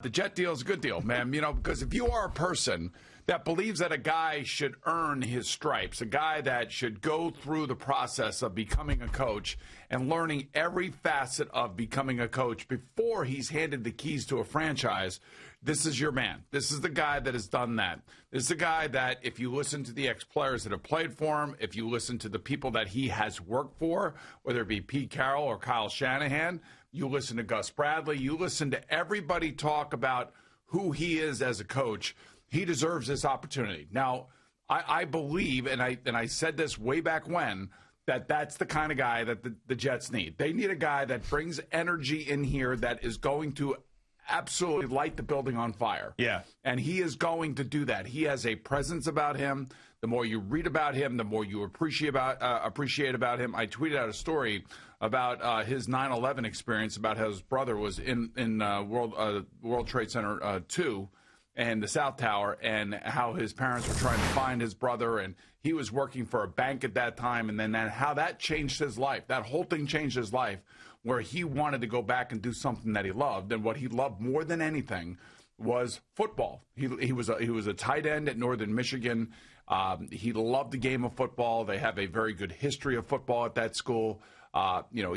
The Jet deal is a good deal, man, because if you are a person that believes that a guy should earn his stripes, a guy that should go through the process of becoming a coach and learning every facet of becoming a coach before he's handed the keys to a franchise, this is your man. This is the guy that has done that. This is the guy that, if you listen to the ex-players that have played for him, if you listen to the people that he has worked for, whether it be Pete Carroll or Kyle Shanahan, you listen to Gus Bradley, you listen to everybody talk about who he is as a coach, he deserves this opportunity. Now, I believe, and I said this way back when, that's the kind of guy that the Jets need. They need a guy that brings energy in here that is going to absolutely light the building on fire. Yeah. And he is going to do that. He has a presence about him. The more you read about him, the more you appreciate about him. I tweeted out a story about his 9/11 experience, about how his brother was in World Trade Center 2 and the South Tower, and how his parents were trying to find his brother, and he was working for a bank at that time, and then how that changed his life. That whole thing changed his life, where he wanted to go back and do something that he loved, and what he loved more than anything was football. He was a tight end at Northern Michigan. He loved the game of football. They have a very good history of football at that school.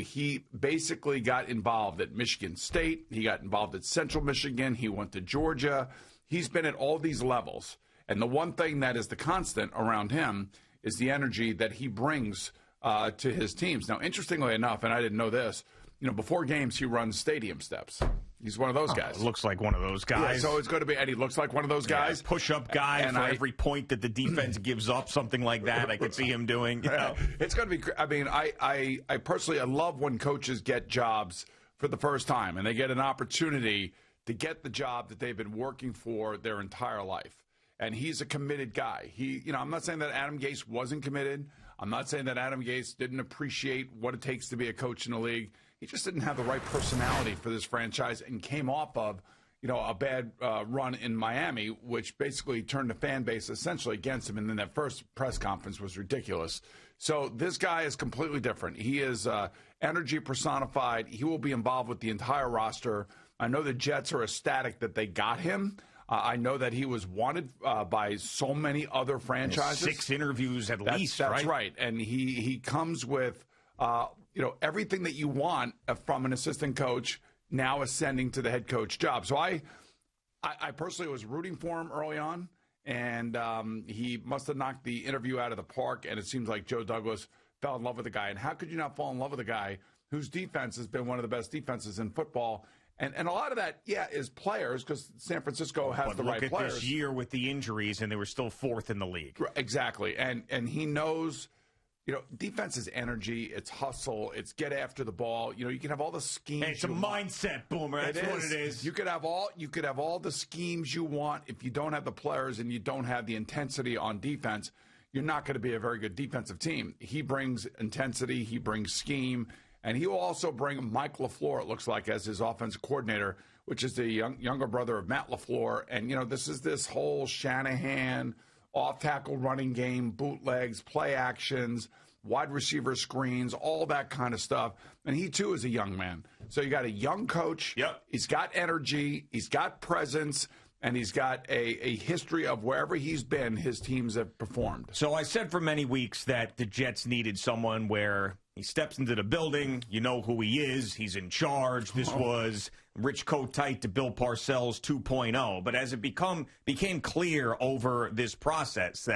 He basically got involved at Michigan State. He got involved at Central Michigan. He went to Georgia. He's been at all these levels. And the one thing that is the constant around him is the energy that he brings to his teams. Now, interestingly enough, and I didn't know this, before games, he runs stadium steps. He's one of those guys. Looks like one of those guys. Yeah, so it's going to be, and he looks like one of those guys. Yeah, push-up guy and for every point that the defense gives up, something like that. I could see him doing. It's going to be. I mean, I personally, I love when coaches get jobs for the first time and they get an opportunity to get the job that they've been working for their entire life. And he's a committed guy. I'm not saying that Adam Gase wasn't committed. I'm not saying that Adam Gase didn't appreciate what it takes to be a coach in the league. He just didn't have the right personality for this franchise and came off of, a bad run in Miami, which basically turned the fan base essentially against him. And then that first press conference was ridiculous. So this guy is completely different. He is energy personified. He will be involved with the entire roster. I know the Jets are ecstatic that they got him. I know that he was wanted by so many other franchises. 6 interviews at least, right? That's right. And he comes with, everything that you want from an assistant coach now ascending to the head coach job. So I personally was rooting for him early on, and he must have knocked the interview out of the park, and it seems like Joe Douglas fell in love with the guy. And how could you not fall in love with a guy whose defense has been one of the best defenses in football? And a lot of that, is players, because San Francisco has the right players. Look at this year with the injuries, and they were still 4th in the league. Exactly. And he knows, defense is energy, it's hustle, it's get after the ball. You can have all the schemes. It's a mindset, Boomer. That's what it is. You could have all the schemes you want. If you don't have the players and you don't have the intensity on defense, you're not going to be a very good defensive team. He brings intensity, he brings scheme. And he will also bring Mike LaFleur, it looks like, as his offensive coordinator, which is the younger brother of Matt LaFleur. And, this whole Shanahan off-tackle running game, bootlegs, play actions, wide receiver screens, all that kind of stuff. And he, too, is a young man. So you got a young coach. Yep. He's got energy. He's got presence. And he's got a history of wherever he's been, his teams have performed. So I said for many weeks that the Jets needed someone where he steps into the building, you know who he is, he's in charge. This was Rich Kotite to Bill Parcells 2.0. But as it became clear over this process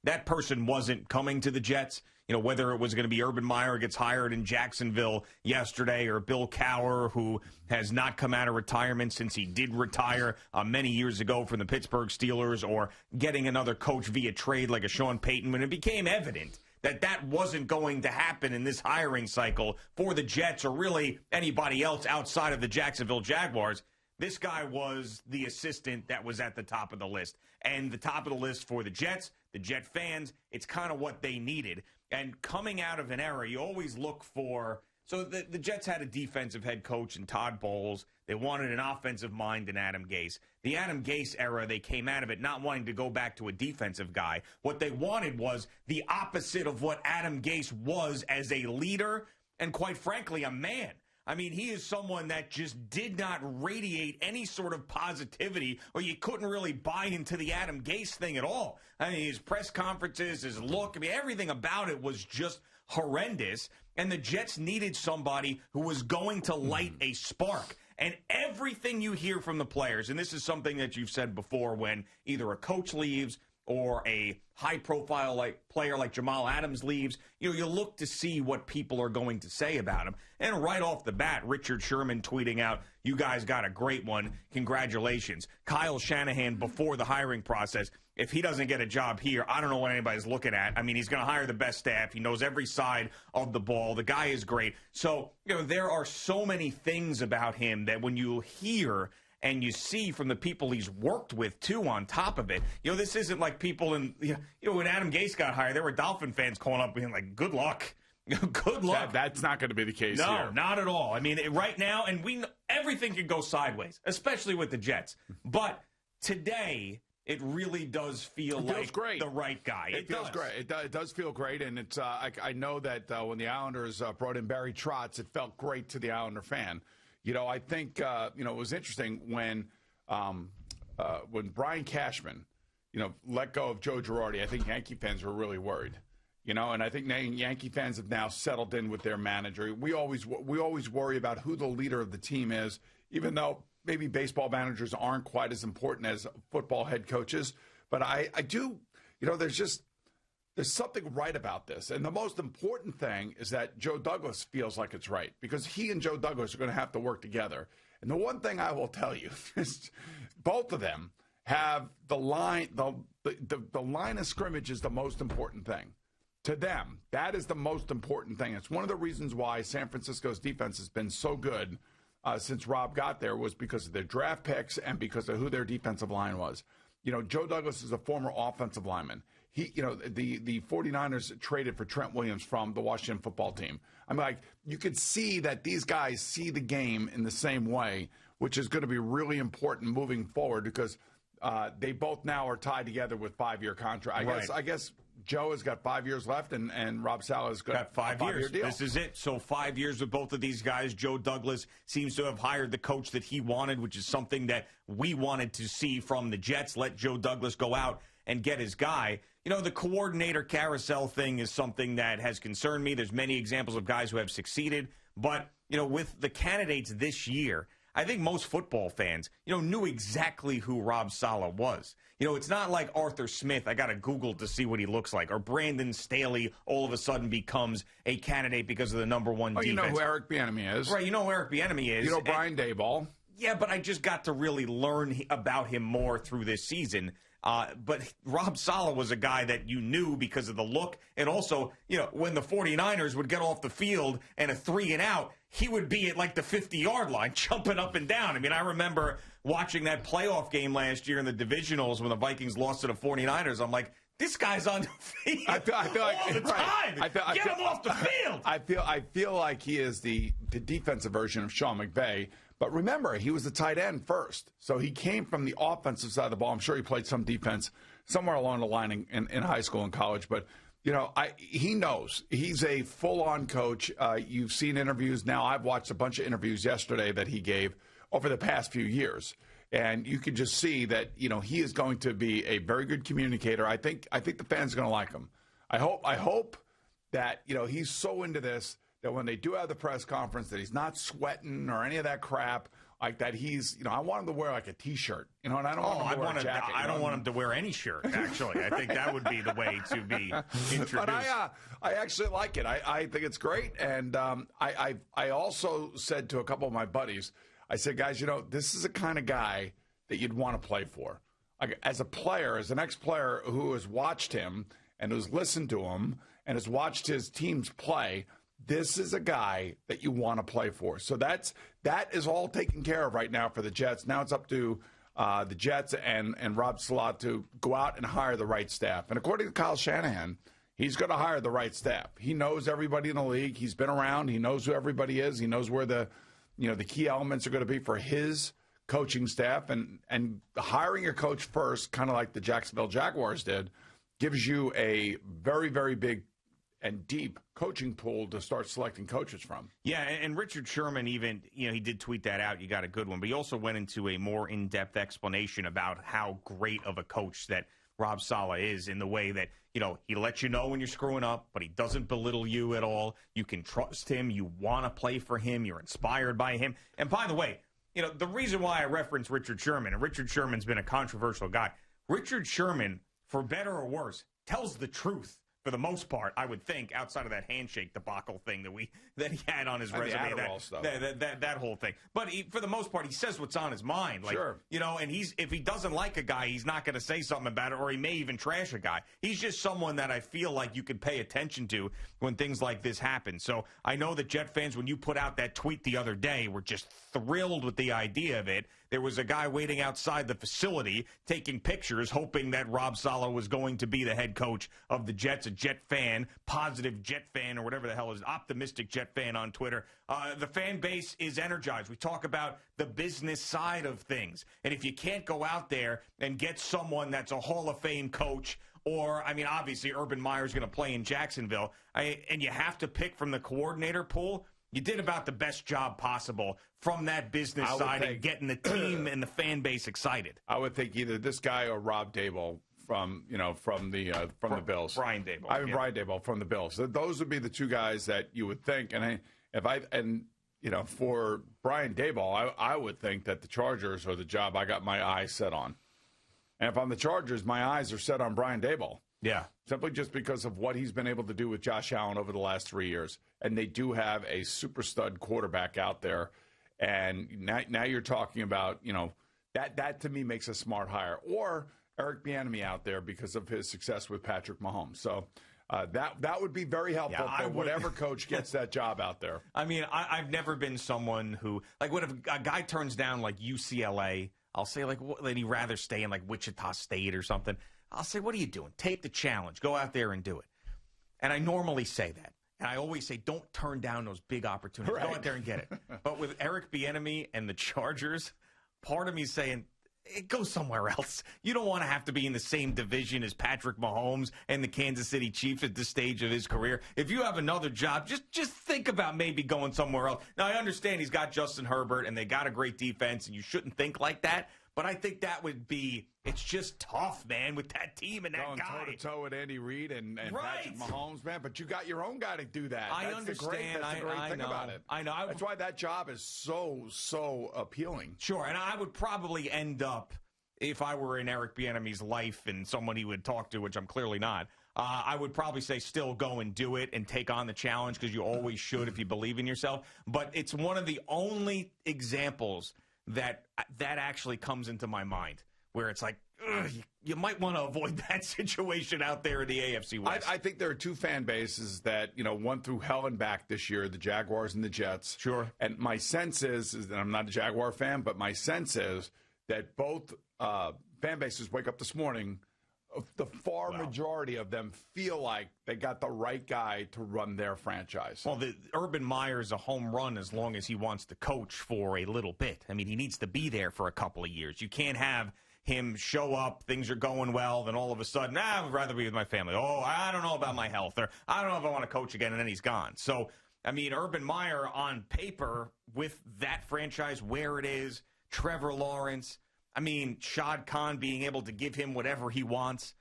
that person wasn't coming to the Jets, whether it was going to be Urban Meyer gets hired in Jacksonville yesterday or Bill Cowher, who has not come out of retirement since he did retire many years ago from the Pittsburgh Steelers, or getting another coach via trade like a Sean Payton, when it became evident that wasn't going to happen in this hiring cycle for the Jets or really anybody else outside of the Jacksonville Jaguars, this guy was the assistant that was at the top of the list. And the top of the list for the Jets, the Jet fans, it's kind of what they needed. And coming out of an era, you always look for – so the Jets had a defensive head coach in Todd Bowles. They wanted an offensive mind in Adam Gase. The Adam Gase era, they came out of it not wanting to go back to a defensive guy. What they wanted was the opposite of what Adam Gase was as a leader and, quite frankly, a man. I mean, he is someone that just did not radiate any sort of positivity, or you couldn't really buy into the Adam Gase thing at all. I mean, his press conferences, his look, I mean, everything about it was just horrendous. And the Jets needed somebody who was going to light a spark. And everything you hear from the players, and this is something that you've said before when either a coach leaves or a high-profile player like Jamal Adams leaves, you look to see what people are going to say about him. And right off the bat, Richard Sherman tweeting out, "You guys got a great one. Congratulations." Kyle Shanahan, before the hiring process, if he doesn't get a job here, I don't know what anybody's looking at. I mean, he's going to hire the best staff. He knows every side of the ball. The guy is great. So, there are so many things about him that when you hear and you see from the people he's worked with, too, on top of it, this isn't like people when Adam Gase got hired, there were Dolphin fans calling up being like, good luck. Good luck. That's not going to be the case here. No, not at all. I mean, right now, and everything could go sideways, especially with the Jets. But today, it really does feel like great. The right guy. It feels great. It does feel great, and it's. I know that when the Islanders brought in Barry Trotz, it felt great to the Islander fan. I think it was interesting when Brian Cashman, let go of Joe Girardi. I think Yankee fans were really worried. And I think Yankee fans have now settled in with their manager. We always worry about who the leader of the team is, even though maybe baseball managers aren't quite as important as football head coaches. But I do, there's something right about this. And the most important thing is that Joe Douglas feels like it's right, because he and Joe Douglas are going to have to work together. And the one thing I will tell you is both of them have the line, the line of scrimmage is the most important thing. To them, that is the most important thing. It's one of the reasons why San Francisco's defense has been so good since Rob got there, was because of their draft picks and because of who their defensive line was. Joe Douglas is a former offensive lineman. He, the 49ers traded for Trent Williams from the Washington football team. You could see that these guys see the game in the same way, which is going to be really important moving forward, because they both now are tied together with 5-year contracts. I guess Joe has got 5 years left, and Rob Saleh has got 5 years. Deal. This is it. So 5 years with both of these guys. Joe Douglas seems to have hired the coach that he wanted, which is something that we wanted to see from the Jets. Let Joe Douglas go out and get his guy. The coordinator carousel thing is something that has concerned me. There's many examples of guys who have succeeded. But, with the candidates this year, I think most football fans, knew exactly who Rob Saleh was. It's not like Arthur Smith, I got to Google to see what he looks like, or Brandon Staley all of a sudden becomes a candidate because of the number one defense. You know who Eric Bieniemy is. Right, you know who Eric Bieniemy is. You know Brian Daboll. Yeah, but I just got to really learn about him more through this season. But Rob Saleh was a guy that you knew because of the look. And also, when the 49ers would get off the field and a 3-and-out, he would be at like the 50-yard line jumping up and down. I mean, I remember watching that playoff game last year in the divisionals when the Vikings lost to the 49ers. I'm like, this guy's on the field all the time. Get him off the field. I feel like he is the defensive version of Sean McVay. But remember, he was the tight end first. So he came from the offensive side of the ball. I'm sure he played some defense somewhere along the line in high school and college. But, he knows. He's a full-on coach. You've seen interviews. Now, I've watched a bunch of interviews yesterday that he gave over the past few years. And you can just see that, he is going to be a very good communicator. I think the fans are going to like him. I hope that, he's so into this that when they do have the press conference, that he's not sweating or any of that crap, like that he's, I want him to wear like a T-shirt, and I don't want him to wear a jacket. I don't want him to wear any shirt, actually. I think that would be the way to be introduced. But I actually like it. I think it's great. And I also said to a couple of my buddies, I said, guys, this is the kind of guy that you'd want to play for. Like, as a player, as an ex-player who has watched him and who's listened to him and has watched his teams play, this is a guy that you want to play for. So that is all taken care of right now for the Jets. Now it's up to the Jets and Rob Saleh to go out and hire the right staff. And according to Kyle Shanahan, he's going to hire the right staff. He knows everybody in the league. He's been around. He knows who everybody is. He knows where the key elements are going to be for his coaching staff. And hiring your coach first, kind of like the Jacksonville Jaguars did, gives you a very, very big and deep coaching pool to start selecting coaches from. Yeah, and Richard Sherman even, he did tweet that out. You got a good one. But he also went into a more in-depth explanation about how great of a coach that Rob Saleh is, in the way that, he lets you know when you're screwing up, but he doesn't belittle you at all. You can trust him. You want to play for him. You're inspired by him. And by the way, the reason why I reference Richard Sherman, and Richard Sherman's been a controversial guy, Richard Sherman, for better or worse, tells the truth. For the most part, I would think, outside of that handshake debacle thing that he had on his resume, that whole thing. But for the most part, he says what's on his mind. Sure. And if he doesn't like a guy, he's not going to say something about it, or he may even trash a guy. He's just someone that I feel like you could pay attention to when things like this happen. So I know that Jet fans, when you put out that tweet the other day, were just thrilled with the idea of it. There was a guy waiting outside the facility taking pictures, hoping that Rob Saleh was going to be the head coach of the Jets, a Jet fan, positive Jet fan, or whatever the hell is, optimistic Jet fan on Twitter. The fan base is energized. We talk about the business side of things. And if you can't go out there and get someone that's a Hall of Fame coach, or, obviously Urban Meyer's going to play in Jacksonville, and you have to pick from the coordinator pool, you did about the best job possible from that business side and getting the team and the fan base excited. I would think either this guy or Rob Daboll from the Bills. Brian Daboll. Brian Daboll from the Bills. Those would be the two guys that you would think. And for Brian Daboll, I would think that the Chargers are the job I got my eyes set on. And if I'm the Chargers, my eyes are set on Brian Daboll. Yeah. Simply just because of what he's been able to do with Josh Allen over the last 3 years. And they do have a super stud quarterback out there. And now you're talking about, that to me makes a smart hire. Or Eric Bieniemy out there because of his success with Patrick Mahomes. So that would be very helpful for whatever coach gets that job out there. I've never been someone who, what if a guy turns down UCLA, I'll say that he'd rather stay in Wichita State or something. I'll say, what are you doing? Take the challenge. Go out there and do it. And I normally say that. And I always say, don't turn down those big opportunities. Right. Go out there and get it. But with Eric Bieniemy and the Chargers, part of me is saying, go somewhere else. You don't want to have to be in the same division as Patrick Mahomes and the Kansas City Chiefs at this stage of his career. If you have another job, just think about maybe going somewhere else. Now, I understand he's got Justin Herbert, and they got a great defense, and you shouldn't think like that. But I think that would be, it's just tough, man, with that team and that going guy. Going toe-to-toe with Andy Reid and right. Patrick Mahomes, man. But you got your own guy to do that. I understand. That's the great thing about it. I know. That's why that job is so appealing. Sure, and I would probably end up, if I were in Eric Bieniemy's life and someone he would talk to, which I'm clearly not, I would probably say still go and do it and take on the challenge, because you always should if you believe in yourself. But it's one of the only examples that actually comes into my mind, where it's you might want to avoid that situation out there in the AFC West. I think there are two fan bases that, went through hell and back this year, the Jaguars and the Jets. Sure. And my sense is that I'm not a Jaguar fan, but my sense is that both fan bases wake up this morning, the far majority of them feel like they got the right guy to run their franchise. Well, Urban Meyer is a home run as long as he wants to coach for a little bit. He needs to be there for a couple of years. You can't have him show up, things are going well, then all of a sudden, I'd rather be with my family. Oh, I don't know about my health, or I don't know if I want to coach again, and then he's gone. So, Urban Meyer on paper, with that franchise where it is, Trevor Lawrence, Shad Khan being able to give him whatever he wants,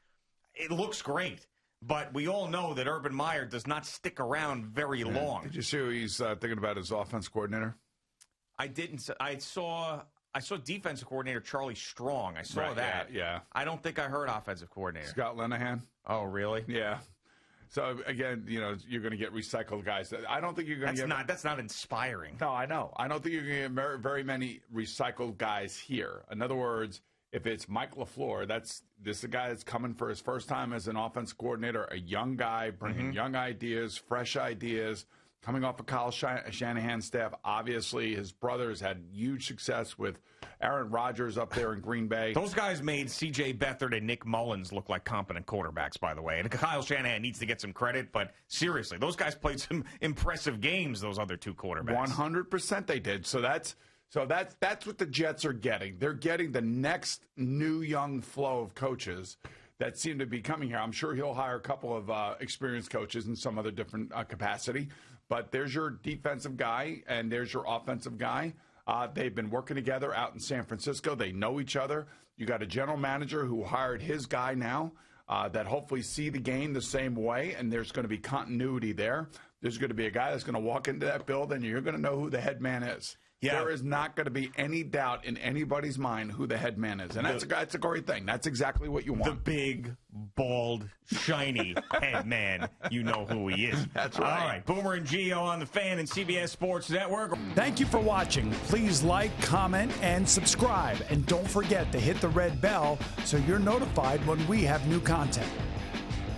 it looks great. But we all know that Urban Meyer does not stick around very long. Did you see who he's thinking about as offense coordinator? I didn't. I saw defensive coordinator Charlie Strong. I saw that. Yeah. I don't think I heard offensive coordinator. Scott Linehan. Oh, really? Yeah. So, again, you're going to get recycled guys. I don't think you're going to get... That's not inspiring. No, I know. I don't think you're going to get very many recycled guys here. In other words, if it's Mike LaFleur, this is a guy that's coming for his first time as an offense coordinator, a young guy, bringing young ideas, fresh ideas, coming off of Kyle Shanahan's staff. Obviously, his brothers had huge success with Aaron Rodgers up there in Green Bay. Those guys made C.J. Beathard and Nick Mullins look like competent quarterbacks, by the way. And Kyle Shanahan needs to get some credit, but seriously, those guys played some impressive games, those other two quarterbacks. 100% they did. So that's what the Jets are getting. They're getting the next new young flow of coaches that seem to be coming here. I'm sure he'll hire a couple of experienced coaches in some other different capacity. But there's your defensive guy, and there's your offensive guy. They've been working together out in San Francisco. They know each other. You got a general manager who hired his guy now that hopefully see the game the same way, and there's going to be continuity there. There's going to be a guy that's going to walk into that building, and you're going to know who the head man is. Yeah. There is not going to be any doubt in anybody's mind who the head man is. And that's a great thing. That's exactly what you want. The big, bald, shiny head man. You know who he is. That's right. All right. Boomer and Gio on the Fan and CBS Sports Network. Thank you for watching. Please like, comment, and subscribe. And don't forget to hit the red bell so you're notified when we have new content.